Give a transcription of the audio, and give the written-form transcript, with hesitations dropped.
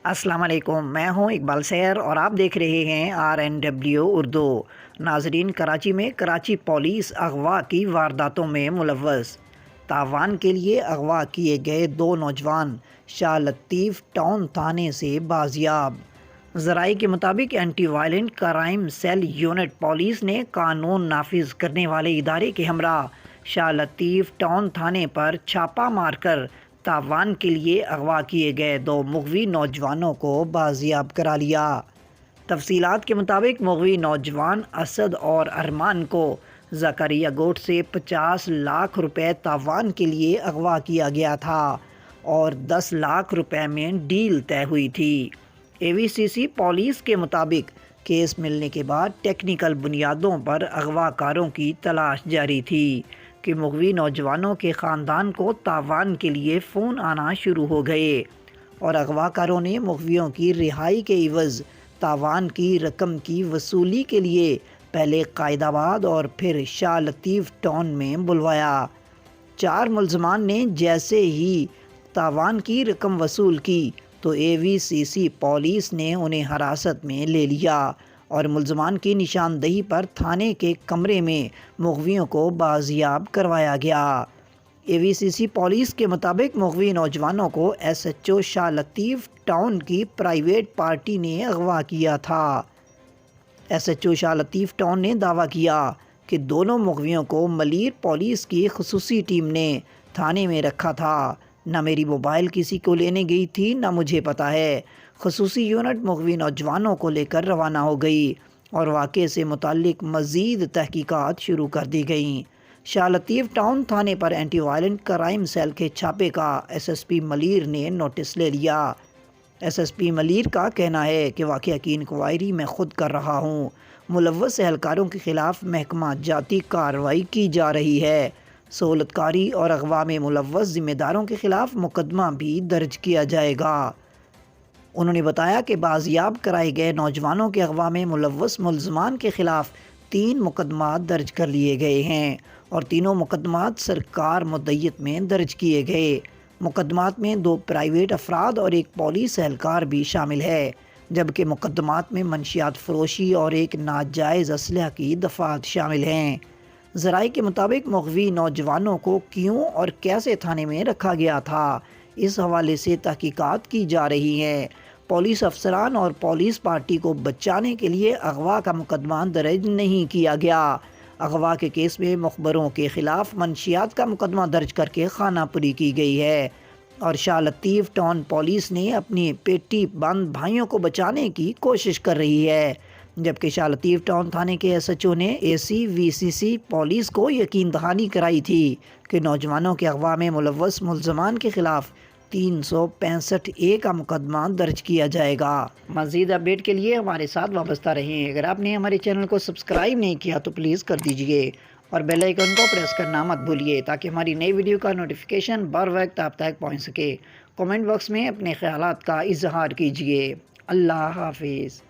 السلام علیکم، میں ہوں اقبال سیر اور آپ دیکھ رہے ہیں RNW اردو۔ ناظرین، کراچی میں کراچی پولیس اغوا کی وارداتوں میں ملوث۔ تاوان کے لیے اغوا کیے گئے 2 نوجوان شاہ لطیف ٹاؤن تھانے سے بازیاب۔ ذرائع کے مطابق anti violent crime cell unit police نے قانون نافذ کرنے والے ادارے کے ہمراہ شاہ لطیف ٹاؤن تھانے پر چھاپہ مار کر تاوان کے لیے اغوا کیے گئے 2 مغوی نوجوانوں کو بازیاب کرا لیا۔ تفصیلات کے مطابق مغوی نوجوان اسد اور ارمان کو زکریا گوٹ سے 50 لاکھ روپے تاوان کے لیے اغوا کیا گیا تھا اور 10 لاکھ روپے میں ڈیل طے ہوئی تھی۔ AVCC پولیس کے مطابق کیس ملنے کے بعد ٹیکنیکل بنیادوں پر اغوا کاروں کی تلاش جاری تھی کہ مغوی نوجوانوں کے خاندان کو تاوان کے لیے فون آنا شروع ہو گئے اور اغوا کاروں نے مغویوں کی رہائی کے عوض تاوان کی رقم کی وصولی کے لیے پہلے قائد آباد اور پھر شاہ لطیف ٹاؤن میں بلوایا۔ 4 ملزمان نے جیسے ہی تاوان کی رقم وصول کی تو AVCC پولیس نے انہیں حراست میں لے لیا اور ملزمان کی نشاندہی پر تھانے کے کمرے میں مغویوں کو بازیاب کروایا گیا۔ AVCC پولیس کے مطابق مغوی نوجوانوں کو SHO شاہ لطیف ٹاؤن کی پرائیویٹ پارٹی نے اغوا کیا تھا۔ SHO شاہ لطیف ٹاؤن نے دعویٰ کیا کہ دونوں مغویوں کو ملیر پولیس کی خصوصی ٹیم نے تھانے میں رکھا تھا۔ نہ میری موبائل کسی کو لینے گئی تھی، نہ مجھے پتہ ہے۔ خصوصی یونٹ مغوی نوجوانوں کو لے کر روانہ ہو گئی اور واقعے سے متعلق مزید تحقیقات شروع کر دی گئیں۔ شاہ لطیف ٹاؤن تھانے پر اینٹی وائلنٹ کرائم سیل کے چھاپے کا SSP ملیر نے نوٹس لے لیا۔ SSP ملیر کا کہنا ہے کہ واقعہ کی انکوائری میں خود کر رہا ہوں۔ ملوث اہلکاروں کے خلاف محکمہ جاتی کارروائی کی جا رہی ہے۔ سہولت کاری اور اغوا میں ملوث ذمہ داروں کے خلاف مقدمہ بھی درج کیا جائے گا۔ انہوں نے بتایا کہ بازیاب کرائے گئے نوجوانوں کے اغوا میں ملوث ملزمان کے خلاف 3 مقدمات درج کر لیے گئے ہیں اور تینوں مقدمات سرکار مدعیت میں درج کیے گئے۔ مقدمات میں 2 پرائیویٹ افراد اور 1 پولیس اہلکار بھی شامل ہے، جبکہ مقدمات میں منشیات فروشی اور 1 ناجائز اسلحہ کی دفعات شامل ہیں۔ ذرائع کے مطابق مغوی نوجوانوں کو کیوں اور کیسے تھانے میں رکھا گیا تھا، اس حوالے سے تحقیقات کی جا رہی ہیں۔ پولیس افسران اور پولیس پارٹی کو بچانے کے لیے اغوا کا مقدمہ درج نہیں کیا گیا۔ اغوا کے کیس میں مخبروں کے خلاف منشیات کا مقدمہ درج کر کے خانہ پوری کی گئی ہے اور شاہ لطیف ٹاؤن پولیس نے اپنی پیٹی بند بھائیوں کو بچانے کی کوشش کر رہی ہے، جبکہ شاہ لطیف ٹاؤن تھانے کے SHO نے ACVCC پولیس کو یقین دہانی کرائی تھی کہ نوجوانوں کے اغوا میں ملوث ملزمان کے خلاف 365A کا مقدمہ درج کیا جائے گا۔ مزید اپڈیٹ کے لیے ہمارے ساتھ وابستہ رہیں۔ اگر آپ نے ہمارے چینل کو سبسکرائب نہیں کیا تو پلیز کر دیجئے اور بیل آئیکن کو پریس کرنا مت بھولیے تاکہ ہماری نئی ویڈیو کا نوٹیفیکیشن بر وقت آپ تک پہنچ سکے۔ کمنٹ باکس میں اپنے خیالات کا اظہار کیجئے۔ اللہ حافظ۔